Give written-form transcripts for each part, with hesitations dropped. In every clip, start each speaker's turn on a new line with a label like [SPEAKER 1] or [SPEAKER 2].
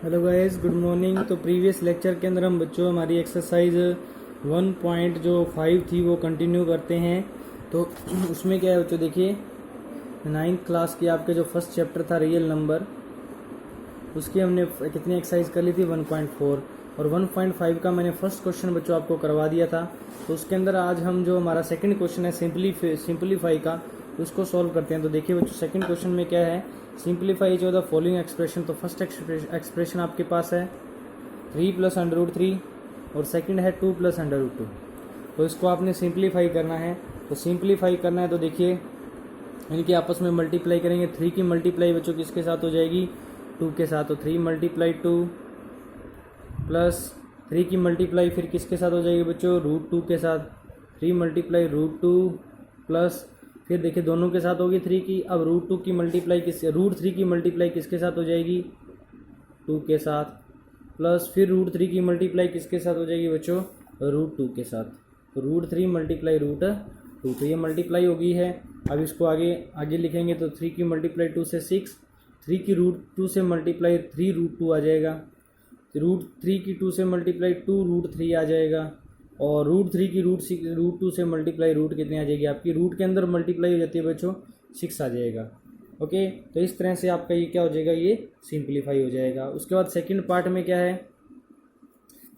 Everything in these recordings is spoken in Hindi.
[SPEAKER 1] Hello guys, good morning. तो प्रीवियस लेक्चर के अंदर हम बच्चों हमारी एक्सरसाइज 1.5 थी वो कंटिन्यू करते हैं। तो उसमें क्या है बच्चों, देखिए 9th क्लास की आपके जो फर्स्ट चैप्टर था रियल नंबर, उसकी हमने कितनी एक्सरसाइज कर ली थी 1.4 और 1.5 का मैंने फर्स्ट क्वेश्चन बच्चों आपको करवा दिया था। तो उसके अंदर आज हम जो हमारा सेकंड क्वेश्चन है सिंपलीफाई का, उसको सॉल्व करते हैं। तो देखिए बच्चों, सेकंड क्वेश्चन में क्या है, सिंपलीफाई जो द फॉलोइंग एक्सप्रेशन। तो फर्स्ट एक्सप्रेशन आपके पास है 3 + √3 और सेकंड है 2 + √2। तो इसको आपने सिंपलीफाई करना है। तो सिंपलीफाई करना है तो देखिए इनके आपस में मल्टीप्लाई करेंगे। 3 की मल्टीप्लाई बच्चों किसके साथ हो जाएगी, 2 के साथ। तो 3 × 2 प्लस 3 की मल्टीप्लाई फिर किसके साथ हो जाएगी बच्चों, √2 के साथ। 3 × √2 प्लस फिर देखिए दोनों के साथ होगी 3 की। अब √2 की मल्टीप्लाई √3 की मल्टीप्लाई किसके साथ हो जाएगी, 2 के साथ। प्लस फिर √3 की मल्टीप्लाई किसके साथ हो जाएगी बच्चों, √2 के साथ। तो √3 × √2, तो ये मल्टीप्लाई होगी है। अब इसको आगे लिखेंगे तो 3 की मल्टीप्लाई 2 से 6, 3 की √2 से मल्टीप्लाई 3 √2 आ जाएगा। √3 की 2 से मल्टीप्लाई 2 √3 आ जाएगा। और √3 की √2 से मल्टीप्लाई रूट कितनी आ जाएगी आपकी, रूट के अंदर मल्टीप्लाई हो जाती है बच्चों 6 आ जाएगा। ओके, तो इस तरह से आपका ये क्या हो जाएगा, ये सिंपलीफाई हो जाएगा। उसके बाद सेकंड पार्ट में क्या है,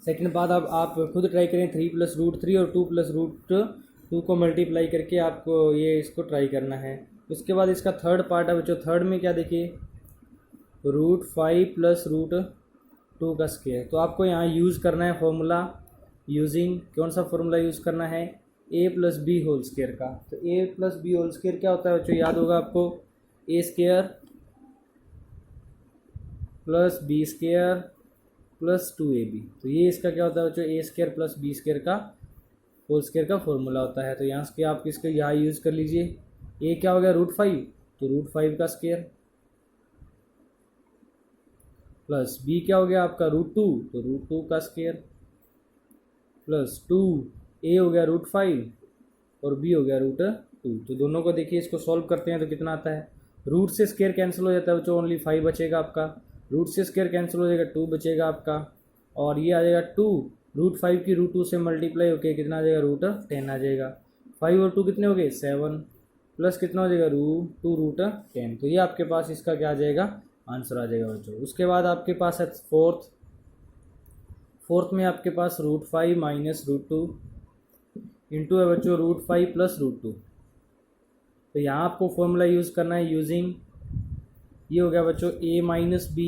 [SPEAKER 1] सेकंड पार्ट अब आप खुद ट्राई करें। 3 + √3 और 2 + √2 को मल्टीप्लाई करके आपको ये इसको ट्राई करना है। उसके बाद इसका थर्ड पार्ट है बच्चों। थर्ड में क्या देखिए, √5 + √2 का स्क्वायर। तो आपको यहाँ यूज़ करना है फॉर्मूला, यूजिंग कौन सा फॉर्मूला यूज़ करना है, a + b होल स्क्वायर का। तो a + b होल स्क्वायर क्या होता है बच्चों, याद होगा आपको, a² + b² + 2ab। तो ये इसका क्या होता है बच्चों, a² + b² का होल स्क्वायर का फॉर्मूला होता है। तो यहाँ से आप इसका यहाँ यूज़ कर लीजिए। a क्या हो गया, √5, तो √5 का स्क्वायर, प्लस b क्या हो गया आपका, √2, तो √2 का स्क्वायर, प्लस 2 a हो गया √5 और b हो गया √2। तो दोनों को देखिए, इसको सॉल्व करते हैं तो कितना आता है, रूट से स्क्वायर कैंसिल हो जाता है बच्चों, ओनली 5 बचेगा आपका। रूट से स्क्वायर कैंसिल हो जाएगा, 2 बचेगा आपका। और ये आ जाएगा 2, √5 की √2 से मल्टीप्लाई होके कितना आ जाएगा, √10 आ जाएगा। 5 और 2 कितने हो गए, 7, प्लस कितना हो जाएगा, √2 √10। तो ये आपके पास इसका क्या आ जाएगा, आंसर आ जाएगा बच्चों। उसके बाद आपके पास है फोर्थ में आपके पास √5 - √2 इंटू है बच्चों √5 + √2। तो यहाँ आपको फॉर्मूला यूज़ करना है यूजिंग, ये हो गया बच्चों a - b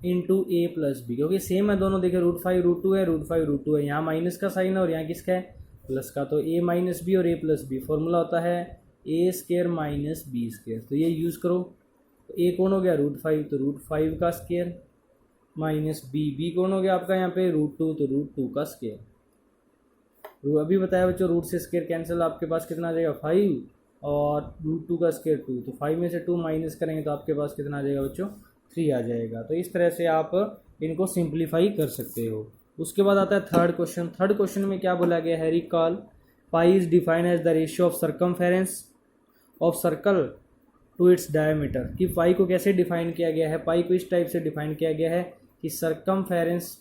[SPEAKER 1] into a + b, क्योंकि सेम है दोनों। देखिए √5 √2 है, √5 √2 है, यहाँ माइनस का साइन है और यहाँ किसका है, प्लस का। तो a - b और a + b, फॉर्मूला होता है a² - b²। तो ये यूज़ करो। तो a कौन हो गया, √5, तो √5 का स्क्वायर माइनस b कौन हो गया आपका यहाँ पे, √2, तो √2 का स्क्वायर। अभी बताया बच्चों, रूट से स्क्वायर कैंसिल, आपके पास कितना आ जाएगा, 5 और √2 का स्क्वायर 2। तो 5 में से 2 माइनस करेंगे तो आपके पास कितना आ जाएगा बच्चों, 3 आ जाएगा। तो इस तरह से आप इनको सिंप्लीफाई कर सकते हो। उसके बाद आता है थर्ड क्वेश्चन। थर्ड क्वेश्चन में क्या बोला गया है, recall pi is defined as the ratio of circumference of circle to its diameter. कि पाई को कैसे डिफाइन किया गया है, पाई को इस टाइप से डिफाइन किया गया है कि circumference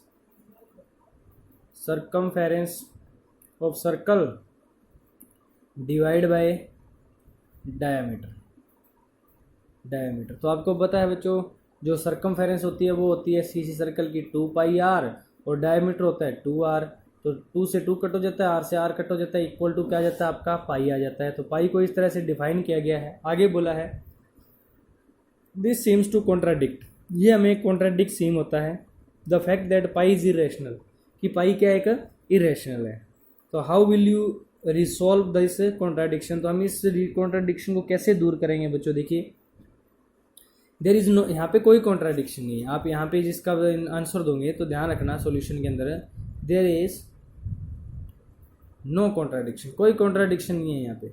[SPEAKER 1] of circle divide by diameter. तो आपको पता है बच्चों, जो सरकमफेरेंस होती है वो होती है किसी सर्कल की 2πr और डायमीटर होता है 2r। तो 2 से 2 कट हो जाता है, r से r कट हो जाता है, इक्वल टू क्या आ जाता है आपका, पाई आ जाता है। तो पाई को इस तरह से डिफाइन किया गया है। आगे बोला है दिस सीम्स टू कॉन्ट्राडिक्ट, ये हमें कॉन्ट्राडिक्ट सीम होता है the fact that pi is irrational, कि पाई क्या एक इरेशनल है। तो how will you resolve this contradiction. तो हम इस कॉन्ट्राडिक्शन को कैसे दूर करेंगे बच्चों, देखिए देयर इज नो, यहाँ पे कोई कॉन्ट्राडिक्शन नहीं है। आप यहाँ पे जिसका आंसर दोगे तो ध्यान रखना सॉल्यूशन के अंदर देयर इज नो कॉन्ट्राडिक्शन, कोई कॉन्ट्राडिक्शन नहीं है यहाँ पे।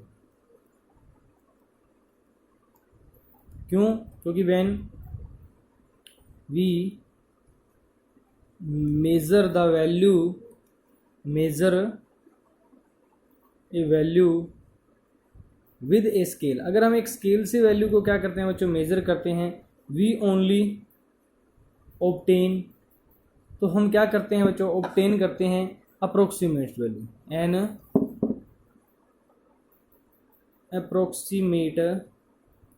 [SPEAKER 1] क्यों, क्योंकि when we measure a value with a scale, अगर हम एक स्केल से वैल्यू को क्या करते हैं बच्चों, मेजर करते हैं, वी ओनली ऑब्टेन, तो हम क्या करते हैं बच्चों, ऑब्टेन करते हैं approximate value, N approximate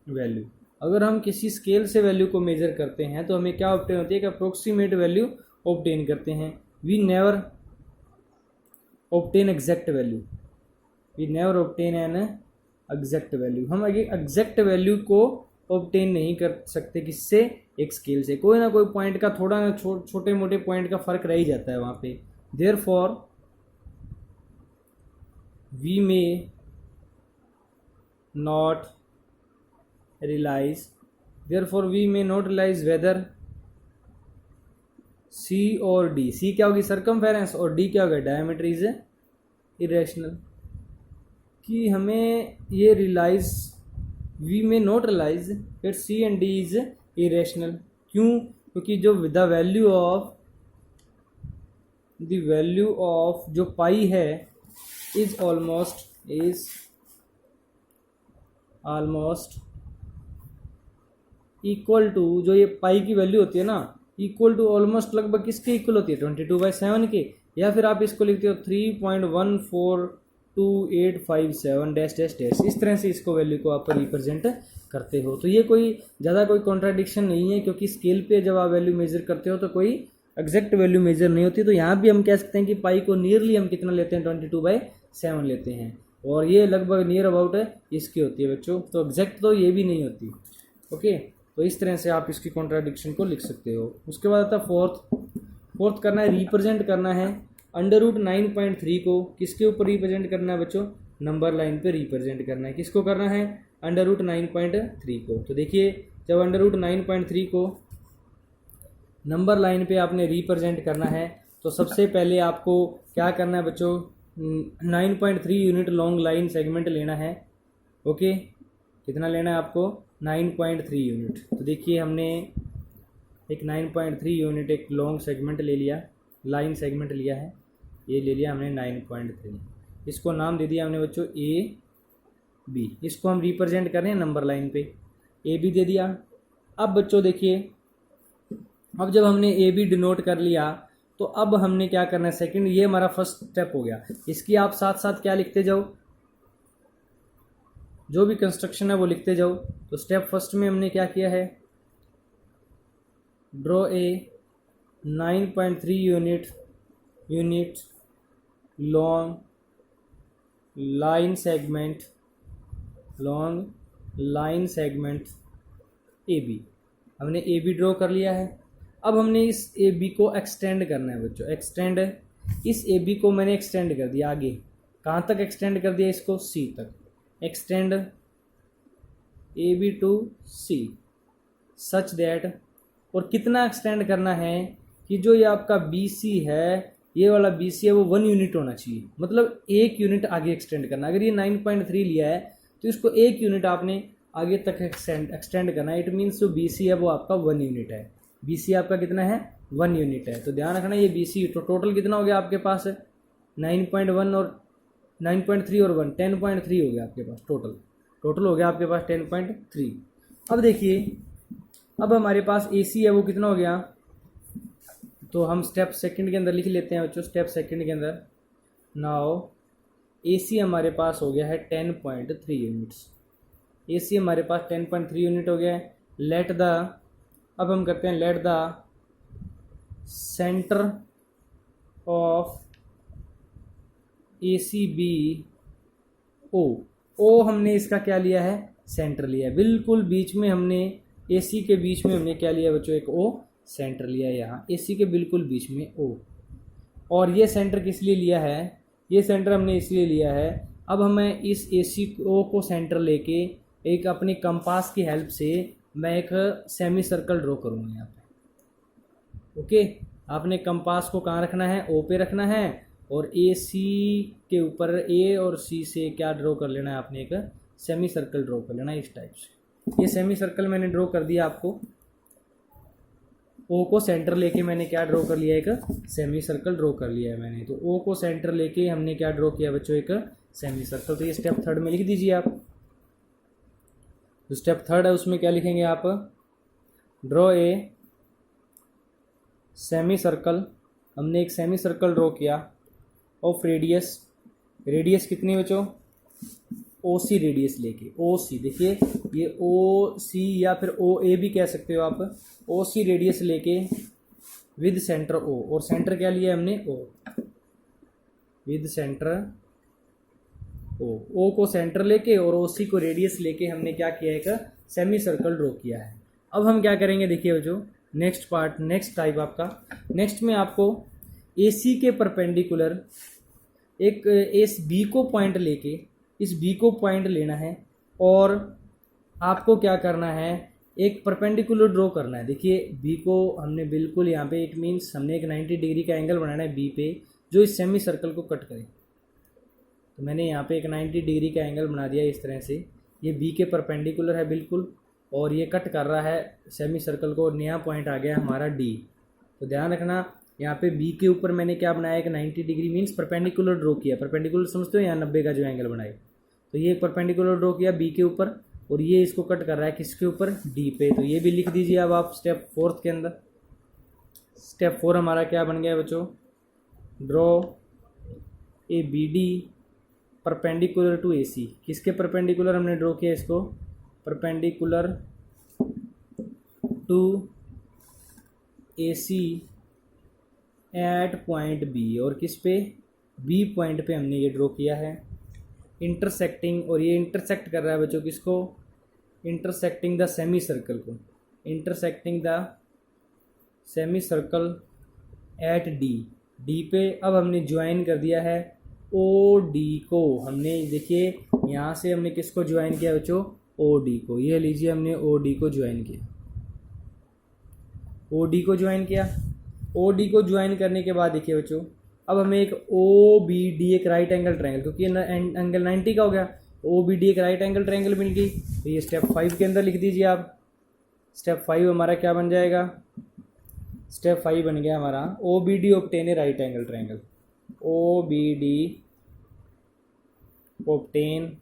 [SPEAKER 1] value. अगर हम किसी स्केल से वैल्यू को मेजर करते हैं तो हमें क्या ऑब्टेन होती है कि अप्रोक्सीमेट वैल्यू ऑब्टेन करते हैं। We never obtain exact value, we never obtain an exact value. हम आगे एग्जैक्ट वैल्यू को ऑब्टेन नहीं कर सकते किससे, एक स्केल से। कोई ना कोई पॉइंट का थोड़ा ना छोटे मोटे पॉइंट का फर्क रह ही जाता है वहाँ पे। Therefore we may not realise, therefore we may not realise whether C और डी, सी क्या होगी सर्कमफेरेंस और डी क्या होगा डायमीटर इज इरेशनल, कि हमें ये realise, we may not realise that C and D is irrational. क्यों? क्योंकि जो द वैल्यू ऑफ जो पाई है इज ऑलमोस्ट इक्वल टू, जो ये पाई की वैल्यू होती है ना, इक्वल टू ऑलमोस्ट लगभग किसके इक्वल होती है 22/7 के, या फिर आप इसको लिखते हो 3.142857 डैश डैश डैश, इस तरह से इसको वैल्यू को आप रिप्रेजेंट करते हो। तो ये कोई ज़्यादा कोई कॉन्ट्राडिक्शन नहीं है, क्योंकि स्केल पे जब आप वैल्यू मेजर करते हो तो कोई एग्जैक्ट वैल्यू मेजर नहीं होती। तो यहाँ भी हम कह सकते हैं कि पाई को नियरली हम कितना लेते हैं 22/7 लेते हैं, और ये लगभग नियर अबाउट इसकी होती है बच्चों। तो एग्जैक्ट तो ये भी नहीं होती। ओके, तो इस तरह से आप इसकी कॉन्ट्राडिक्शन को लिख सकते हो। उसके बाद आता है फोर्थ करना है, रिप्रेजेंट करना है √9.3 को किसके ऊपर रिप्रेजेंट करना है बच्चों, नंबर लाइन पे रिप्रेजेंट करना है। किसको करना है, √9.3 को। तो देखिए जब √9.3 को नंबर लाइन पे आपने रिप्रेजेंट करना है तो सबसे पहले आपको क्या करना है बच्चों, 9.3 यूनिट लॉन्ग लाइन सेगमेंट लेना है। ओके, कितना लेना है आपको, 9.3 यूनिट। तो देखिए हमने एक 9.3 यूनिट एक लॉन्ग सेगमेंट ले लिया, लाइन सेगमेंट लिया है, ये ले लिया हमने 9.3। इसको नाम दे दिया हमने बच्चों ए बी। इसको हम रिप्रेजेंट कर रहे हैं नंबर लाइन पे, ए बी दे दिया। अब बच्चों देखिए, अब जब हमने ए बी डिनोट कर लिया तो अब हमने क्या करना है, सेकंड, ये हमारा फर्स्ट स्टेप हो गया। इसकी आप साथ साथ क्या लिखते जाओ, जो भी कंस्ट्रक्शन है वो लिखते जाओ। तो स्टेप फर्स्ट में हमने क्या किया है, draw a 9.3 unit long line segment A B. हमने ए बी ड्रॉ कर लिया है। अब हमने इस ए बी को एक्सटेंड करना है बच्चों, एक्सटेंड, इस ए बी को मैंने एक्सटेंड कर दिया आगे, कहाँ तक एक्सटेंड कर दिया, इसको सी तक। Extend A B to C such that, और कितना एक्सटेंड करना है कि जो ये आपका बी सी है, ये वाला बी सी है वो 1 यूनिट होना चाहिए, मतलब 1 यूनिट आगे एक्सटेंड करना। अगर ये 9.3 लिया है तो इसको 1 यूनिट आपने आगे तक एक्सटेंड करना है। इट मीन्स जो बी सी है वो आपका 1 यूनिट है। बी सी आपका कितना है, 1 यूनिट है। तो ध्यान रखना ये बी सी, तो टोटल कितना हो गया आपके पास, 9.1 और 9.3 और 1 10.3 हो गया आपके पास, टोटल हो गया आपके पास 10.3। अब देखिए, अब हमारे पास ए सी है वो कितना हो गया, तो हम स्टेप सेकंड के अंदर लिख लेते हैं बच्चों। स्टेप सेकंड के अंदर नाउ ए सी हमारे पास हो गया है 10.3 यूनिट्स। ए सी हमारे पास 10.3 यूनिट हो गया है। लेट द, अब हम करते हैं let the centre of A C be O हमने इसका क्या लिया है, सेंटर लिया है। बिल्कुल बीच में हमने ए सी के बीच में हमने क्या लिया बच्चों, एक ओ सेंटर लिया है यहाँ ए सी के बिल्कुल बीच में ओ। और ये सेंटर किस लिए लिया है, ये सेंटर हमने इसलिए लिया है, अब हमें इस ए सी ओ को सेंटर लेके एक अपनी कंपास की हेल्प से मैं एक सेमी सर्कल ड्रॉ करूँगा यहाँ पे। ओके, आपने कंपास को कहाँ रखना है, ओ पे रखना है, और ए सी के ऊपर ए और सी से क्या ड्रॉ कर लेना है आपने, एक सेमी सर्कल ड्रॉ कर लेना है इस टाइप से। ये सेमी सर्कल मैंने ड्रॉ कर दिया आपको, ओ को सेंटर लेके मैंने क्या ड्रॉ कर लिया, एक सेमी सर्कल ड्रॉ कर लिया है मैंने। तो ओ को सेंटर लेके हमने क्या ड्रॉ किया बच्चों, एक सेमी सर्कल। तो ये स्टेप थर्ड में लिख दीजिए आप। तो स्टेप थर्ड है उसमें क्या लिखेंगे आप, ड्रॉ ए सेमी सर्कल, हमने एक सेमी सर्कल ड्रॉ किया ऑफ रेडियस, रेडियस कितनी बच्चों, ओ सी रेडियस लेके, ओ सी देखिए ये ओ सी या फिर ओ ए भी कह सकते हो आप, ओ सी रेडियस लेके विद सेंटर ओ, और सेंटर क्या लिया हमने ओ, विद सेंटर ओ को सेंटर लेके और ओ सी को रेडियस लेके हमने क्या किया, एक सेमी सर्कल ड्रॉ किया है। अब हम क्या करेंगे देखिए बच्चों, नेक्स्ट पार्ट, नेक्स्ट टाइप आपका, नेक्स्ट में आपको ए सी के परपेंडिकुलर एक इस बी को पॉइंट लेके, इस बी को पॉइंट लेना है और आपको क्या करना है, एक परपेंडिकुलर ड्रॉ करना है। देखिए बी को हमने बिल्कुल यहाँ पे, एक मीन्स हमने एक 90 डिग्री का एंगल बनाना है बी पे जो इस सेमी सर्कल को कट करे। तो मैंने यहाँ पे एक 90 डिग्री का एंगल बना दिया इस तरह से, ये बी के परपेंडिकुलर है बिल्कुल, और ये कट कर रहा है सेमी सर्कल को, नया पॉइंट आ गया हमारा डी। तो ध्यान रखना यहाँ पे बी के ऊपर मैंने क्या बनाया, एक 90 डिग्री मीन्स परपेंडिकुलर ड्रॉ किया, परपेंडिकुलर समझते हो, यहाँ 90 का जो एंगल बनाए, तो ये परपेंडिकुलर ड्रॉ किया बी के ऊपर और ये इसको कट कर रहा है किसके ऊपर, डी पे। तो ये भी लिख दीजिए अब आप स्टेप 4 के अंदर। स्टेप 4 हमारा क्या बन गया बच्चों, draw A B D perpendicular to A C. किसके परपेंडिकुलर हमने ड्रॉ किया इसको, perpendicular to A C at point B, और किस पे, बी पॉइंट पे हमने ये ड्रॉ किया है इंटरसेक्टिंग, और ये इंटरसेक्ट कर रहा है बच्चों किसको, इंटरसेक्टिंग द सेमी सर्कल को, intersecting the semi circle eight D, D पे। अब हमने ज्वाइन कर दिया है ओ डी को, हमने देखिए यहाँ से हमने किसको ज्वाइन किया बच्चों, ओ डी को, ये लीजिए हमने ओ डी को ज्वाइन किया, ओ डी को ज्वाइन किया। ओ डी को ज्वाइन करने के बाद देखिए बच्चों, अब हमें एक ओ बी डी, एक राइट एंगल ट्रायंगल, क्योंकि एंगल 90 का हो गया, ओ बी डी एक राइट एंगल ट्रायंगल मिल गई। तो ये स्टेप 5 के अंदर लिख दीजिए आप। स्टेप 5 हमारा क्या बन जाएगा, स्टेप 5 बन गया हमारा O B D obtain a right angle triangle, O B D obtain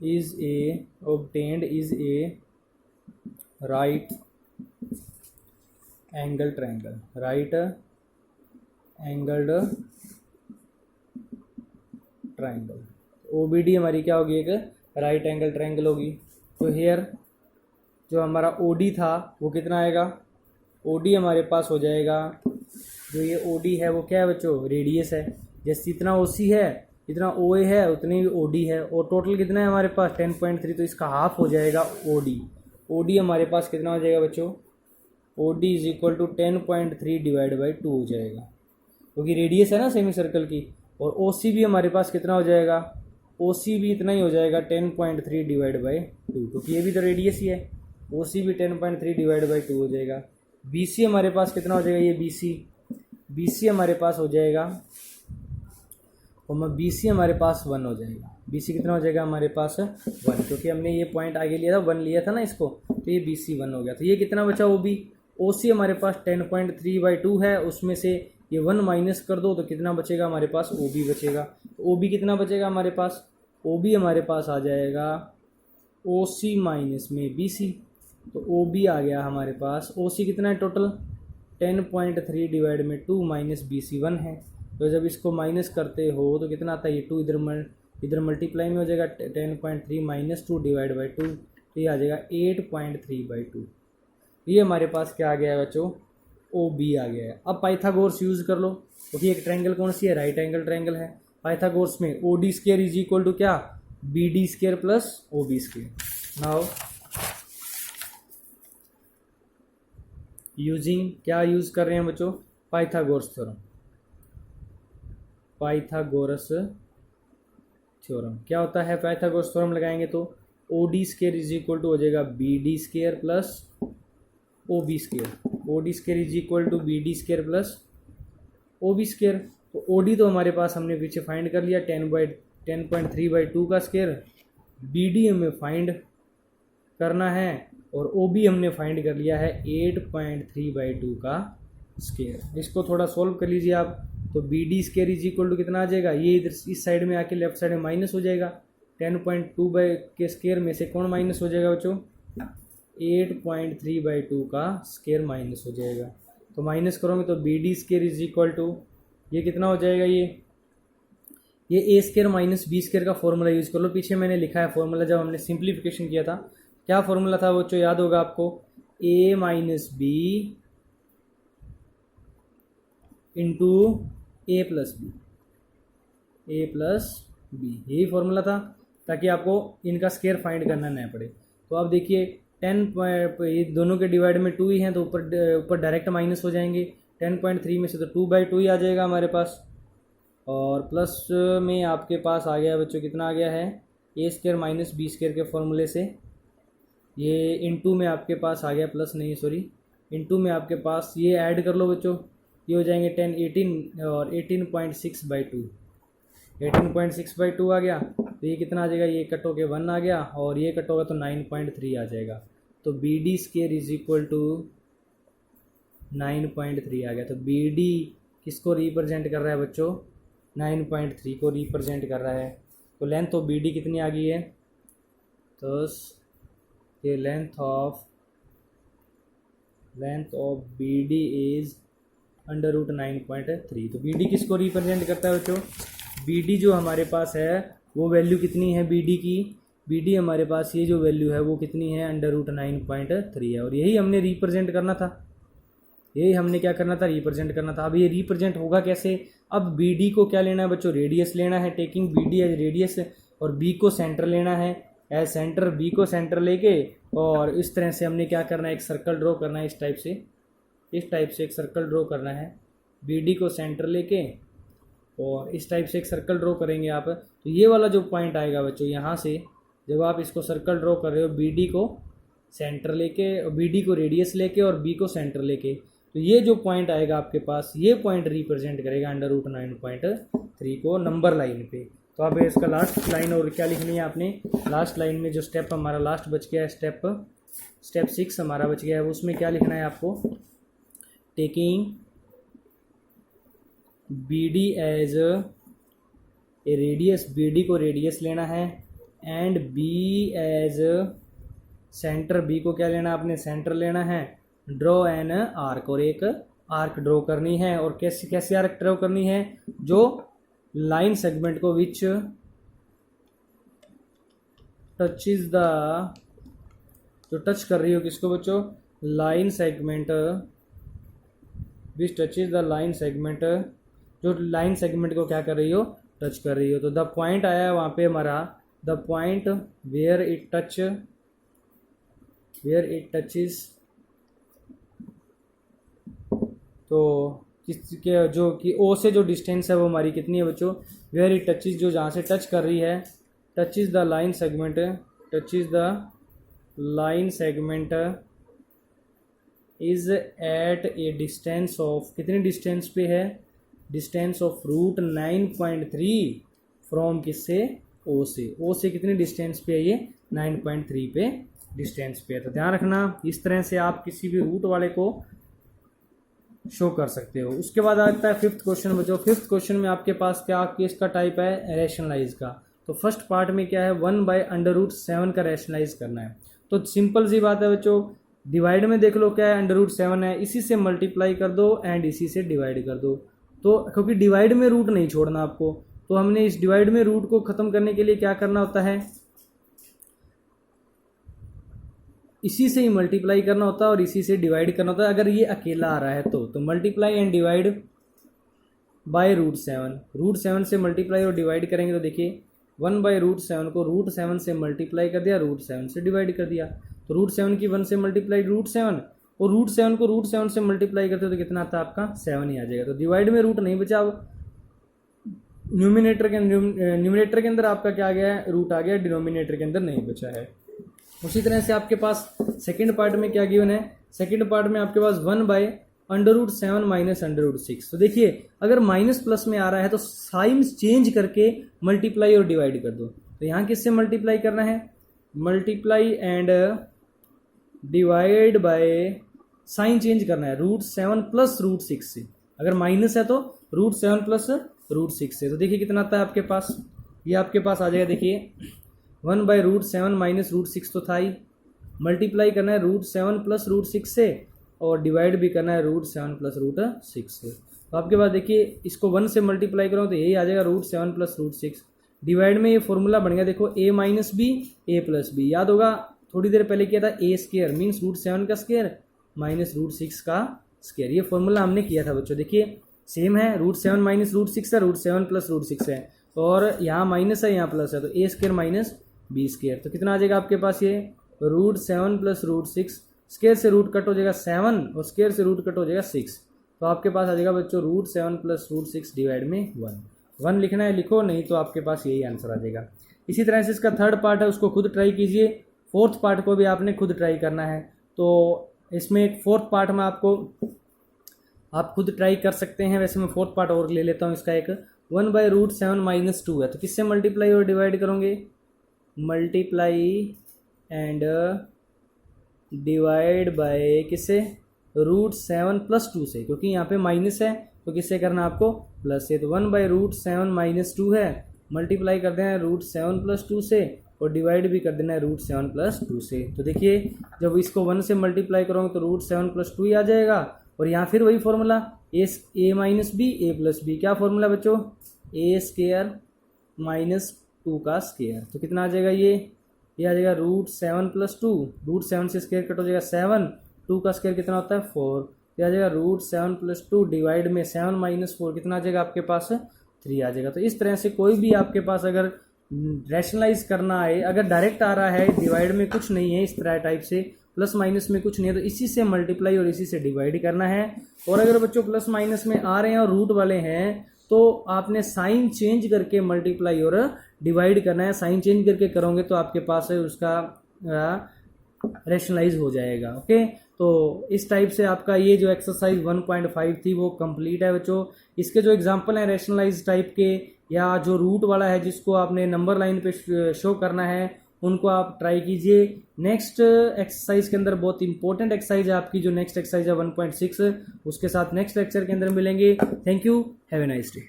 [SPEAKER 1] is a, obtained is a right angle triangle, right angled triangle. O B D हमारी क्या होगी, एक राइट एंगल ट्रायंगल होगी। तो हेयर जो हमारा ओ डी था वो कितना आएगा, ओ डी हमारे पास हो जाएगा, जो ये ओ डी है वो क्या है बच्चों, रेडियस है, जैसे इतना ओ सी है, इतना ओ ए है, उतनी ही ओ डी है, और टोटल कितना है हमारे पास 10.3, तो इसका हाफ हो जाएगा ओ डी। ओ डी हमारे पास कितना हो जाएगा बच्चों, O D is equal to 10.3 divide by 2 हो जाएगा, क्योंकि रेडियस है ना सेमी सर्कल की। और ओ सी भी हमारे पास कितना हो जाएगा, ओ सी भी इतना ही हो जाएगा 10.3 डिवाइड बाई 2, क्योंकि ये भी तो रेडियस ही है। ओ सी भी 10.3 डिवाइड बाई 2 हो जाएगा। बी सी हमारे पास कितना हो जाएगा, ये बी सी हमारे पास हो जाएगा, और बी सी हमारे पास 1 हो जाएगा। बी सी कितना हो जाएगा हमारे पास 1, क्योंकि हमने ये पॉइंट आगे लिया था 1 लिया था ना इसको, तो ये बी सी 1 हो गया। तो ये कितना बचा ओ बी, ओ सी हमारे पास 10.3/2 है, उसमें से ये 1 माइनस कर दो तो कितना बचेगा हमारे पास, ओ बी बचेगा। ओ बी कितना बचेगा हमारे पास, ओ बी हमारे पास आ जाएगा ओ सी माइनस में बी सी, तो ओ बी आ गया हमारे पास। ओ सी कितना है टोटल 10.3 डिवाइड में 2 माइनस बी सी 1 है। तो जब इसको माइनस करते हो तो कितना आता है, ये 2 इधर मल्टीप्लाई में हो जाएगा, 10.3 माइनस 2 डिवाइड बाई 2, तो ये आ जाएगा 8.3/2। ये हमारे पास क्या आ गया है बच्चों, ओ बी आ गया है। अब पाइथागोरस यूज़ कर लो, क्योंकि एक ट्रायंगल कौन सी है, राइट एंगल ट्रायंगल है। पाइथागोरस में O D square is equal to क्या, B D square plus O B square. Now using, क्या यूज़ कर रहे हैं बच्चों, पाइथागोरस थ्योरम। पाइथागोरस थ्योरम क्या होता है, पाइथागोरस थ्योरम लगाएंगे तो O D square is equal to हो जाएगा B D square plus O B square. O D square is equal to B D square plus O B square. तो ओ डी तो हमारे पास हमने पीछे फाइंड कर लिया 10.3/2 का स्क्वायर, बी डी हमें फाइंड करना है, और ओ बी हमने फाइंड कर लिया है 8.3/2 का स्क्वायर। इसको थोड़ा सोल्व कर लीजिए आप, तो B D square is equal to कितना आ जाएगा, ये इधर इस साइड में आके लेफ्ट साइड में माइनस हो जाएगा, 10.2 के स्क्वायर में से कौन माइनस हो जाएगा बच्चों, 8.3/2 का स्क्वायर माइनस हो जाएगा। तो माइनस करोगे तो B D square is equal to, ये कितना हो जाएगा, ये A square minus B square का फॉर्मूला यूज़ कर लो। पीछे मैंने लिखा है फॉर्मूला, जब हमने सिंप्लीफिकेशन किया था क्या फॉर्मूला था वो, जो याद होगा आपको, ए minus B into A plus B, A plus B, यही फॉर्मूला था, ताकि आपको इनका स्क्वायर फाइंड करना ना पड़े। तो अब देखिए 10, ये दोनों के डिवाइड में 2 ही हैं, तो ऊपर डायरेक्ट माइनस हो जाएंगे। 10.3 में से तो 2/2 ही आ जाएगा हमारे पास, और प्लस में आपके पास आ गया बच्चों, कितना आ गया है, ए स्क्वायर माइनस बी स्क्वायर के फॉर्मूले से, ये इनटू में आपके पास आ गया, प्लस नहीं सॉरी, इनटू में आपके पास ये ऐड कर लो बच्चों, ये हो जाएंगे 10, 18 और 18.6/2, 18.6/2 आ गया। तो ये कितना आ जाएगा, ये कट होके 1 आ गया, और ये कट होगा तो 9.3 आ जाएगा। तो B D square is equal to 9.3 आ गया। तो बी डी किसको रिप्रेजेंट कर रहा है बच्चों, 9.3 को रिप्रेजेंट कर रहा है। तो लेंथ ऑफ बी डी कितनी आ गई है, तो ये length of B D is √9.3। तो बी डी किसको रिप्रेजेंट करता है बच्चों, बी डी जो हमारे पास है वो वैल्यू कितनी है बी डी की, बी डी हमारे पास ये जो वैल्यू है वो कितनी है, √9.3 है। और यही हमने रिप्रेजेंट करना था, यही हमने क्या करना था, रिप्रेजेंट करना था। अब ये रिप्रेजेंट होगा कैसे, अब बी डी को क्या लेना है बच्चों, रेडियस लेना है, taking B D as radius, और बी को सेंटर लेना है एज सेंटर, बी को सेंटर लेके, और इस तरह से हमने क्या करना है, एक सर्कल ड्रॉ करना है, इस टाइप से एक सर्कल ड्रॉ करना है, बी डी को सेंटर लेके, और इस टाइप से एक सर्कल ड्रॉ करेंगे आप। तो ये वाला जो पॉइंट आएगा बच्चों, यहाँ से जब आप इसको सर्कल ड्रॉ कर रहे हो, बी डी को सेंटर लेके, बी डी को रेडियस लेके और बी को सेंटर लेके, तो ये जो पॉइंट आएगा आपके पास, ये पॉइंट रिप्रेजेंट करेगा √9.3 को नंबर लाइन पे। तो अब इसका लास्ट लाइन और क्या लिखनी है आपने, लास्ट लाइन में जो स्टेप हमारा लास्ट बच गया है, स्टेप 6 हमारा बच गया है, उसमें क्या लिखना है आपको, taking B D as a radius, B D को रेडियस लेना है, and B as centre, B को क्या लेना है आपने, सेंटर लेना है, ड्रॉ एन आर्क, और एक आर्क ड्रॉ करनी है। और कैसे आर्क ड्रॉ करनी है, जो लाइन सेगमेंट को विच टचेज द, जो टच कर रही हो किसको बच्चों, line segment, which touches the line segment, जो लाइन सेगमेंट को क्या कर रही हो, टच कर रही हो। तो द पॉइंट आया है वहाँ पे हमारा, the point where it touches, तो किसके, जो कि ओ से जो डिस्टेंस है वो हमारी कितनी है बच्चों, वेयर इट टचेज, जो जहाँ से टच कर रही है, touches the line segment, is at a distance of, कितनी डिस्टेंस पे है, डिस्टेंस ऑफ √9.3 फ्रॉम किससे, ओ से कितनी डिस्टेंस पे है, ये 9.3 पे डिस्टेंस पे है। तो ध्यान रखना, इस तरह से आप किसी भी रूट वाले को शो कर सकते हो। उसके बाद आता है 5th क्वेश्चन बच्चों। 5th क्वेश्चन में आपके पास क्या किसका टाइप है, रैशनलाइज का। तो फर्स्ट पार्ट में क्या है, 1/√7 का रैशनलाइज करना है। तो सिंपल सी बात है बच्चों, डिवाइड में देख लो क्या है, √7 है, इसी से मल्टीप्लाई कर दो एंड इसी से डिवाइड कर दो। तो क्योंकि डिवाइड में रूट नहीं छोड़ना आपको, तो हमने इस डिवाइड में रूट को ख़त्म करने के लिए क्या करना होता है, इसी से ही मल्टीप्लाई करना होता है और इसी से डिवाइड करना होता है। अगर ये अकेला आ रहा है तो मल्टीप्लाई एंड डिवाइड बाय √7, √7 से मल्टीप्लाई और डिवाइड करेंगे तो देखिए 1/√7 को √7 से मल्टीप्लाई कर दिया, √7 से डिवाइड कर दिया। तो √7 की 1 से मल्टीप्लाई √7, और √7 को √7 से मल्टीप्लाई करते हो तो कितना आता है आपका, 7 ही आ जाएगा। तो डिवाइड में रूट नहीं बचा, अब न्यूमिनेटर के अंदर आपका क्या आ गया है, रूट आ गया, डिनोमिनेटर के अंदर नहीं बचा है। उसी तरह से आपके पास सेकंड पार्ट में क्या गिवन है, सेकंड पार्ट में आपके पास 1/√7 माइनस √6। तो देखिए अगर माइनस प्लस में आ रहा है तो साइंस चेंज करके मल्टीप्लाई और डिवाइड कर दो। तो यहाँ किससे मल्टीप्लाई करना है, multiply and divide by, sign change करना है, √7 प्लस √6 से। अगर माइनस है तो √7 प्लस √6 से। तो देखिए कितना आता है आपके पास, ये आपके पास आ जाएगा, देखिए 1/√7 माइनस √6 तो था ही, मल्टीप्लाई करना है √7 प्लस √6 से और डिवाइड भी करना है √7 प्लस √6 से। तो आपके पास देखिए इसको 1 से मल्टीप्लाई करो तो यही आ जाएगा √7 प्लस √6। डिवाइड में ये फॉर्मूला बन गया देखो a minus B A plus B, याद होगा थोड़ी देर पहले किया था a स्क्वायर मीन्स √7 का स्क्वायर माइनस √6 का स्क्वायर, ये फॉर्मूला हमने किया था बच्चों। देखिए सेम है, √7 माइनस √6 है, √7 प्लस √6 है और यहाँ माइनस है यहाँ प्लस है, तो a square minus B square. तो कितना आ जाएगा आपके पास ये √7 प्लस √6, स्क्वायर से रूट कट हो जाएगा 7 और स्क्वायर से रूट कट हो जाएगा 6, तो आपके पास आ जाएगा बच्चों √7 प्लस √6 डिवाइड में 1 लिखना है लिखो, नहीं तो आपके पास यही आंसर आ जाएगा। इसी तरह से इसका थर्ड पार्ट है उसको खुद ट्राई कीजिए, फोर्थ पार्ट को भी आपने खुद ट्राई करना है। तो इसमें एक फोर्थ पार्ट में आप खुद ट्राई कर सकते हैं। वैसे मैं फोर्थ पार्ट और ले लेता हूँ इसका, एक 1/√7 माइनस 2 है, तो किससे मल्टीप्लाई और डिवाइड करोगे, मल्टीप्लाई एंड डिवाइड बाय किससे, √7 प्लस 2 से, क्योंकि यहाँ पे माइनस है तो किससे करना आपको, प्लस से। तो 1/√7 माइनस 2 है, मल्टीप्लाई कर देना है √7 प्लस 2 से और डिवाइड भी कर देना है √7 प्लस 2 से। तो देखिए जब इसको 1 से मल्टीप्लाई करोगे तो √7 प्लस 2 ही आ जाएगा और यहाँ फिर वही formula a minus B A plus B, क्या फॉर्मूला बच्चों, a स्क्वायर माइनस 2 का स्क्वायर। तो कितना आ जाएगा ये आ जाएगा √7 प्लस 2, √7 से स्क्वायर कट हो जाएगा 7, 2 का स्क्वायर कितना होता है 4, ये आ जाएगा √7 प्लस 2 डिवाइड में 7 माइनस 4, कितना आ जाएगा आपके पास 3 आ जाएगा। तो इस तरह से कोई भी आपके पास अगर रैशनलाइज करना है, अगर डायरेक्ट आ रहा है डिवाइड में कुछ नहीं है इस तरह टाइप से, प्लस माइनस में कुछ नहीं है, तो इसी से मल्टीप्लाई और इसी से डिवाइड करना है। और अगर बच्चों प्लस माइनस में आ रहे हैं और रूट वाले हैं तो आपने साइन चेंज करके मल्टीप्लाई और डिवाइड करना है, साइन चेंज करके करोगे तो आपके पास उसका रैशनलाइज हो जाएगा। ओके, तो इस टाइप से आपका ये जो एक्सरसाइज 1.5 थी वो कंप्लीट है बच्चों। इसके जो एग्जांपल हैं रैशनलाइज टाइप के या जो रूट वाला है जिसको आपने नंबर लाइन पे शो करना है उनको आप ट्राई कीजिए। नेक्स्ट एक्सरसाइज के अंदर बहुत इंपॉर्टेंट एक्सरसाइज है आपकी, जो नेक्स्ट एक्सरसाइज है 1.6, उसके साथ नेक्स्ट लेक्चर के अंदर मिलेंगे। Thank you, have a nice day.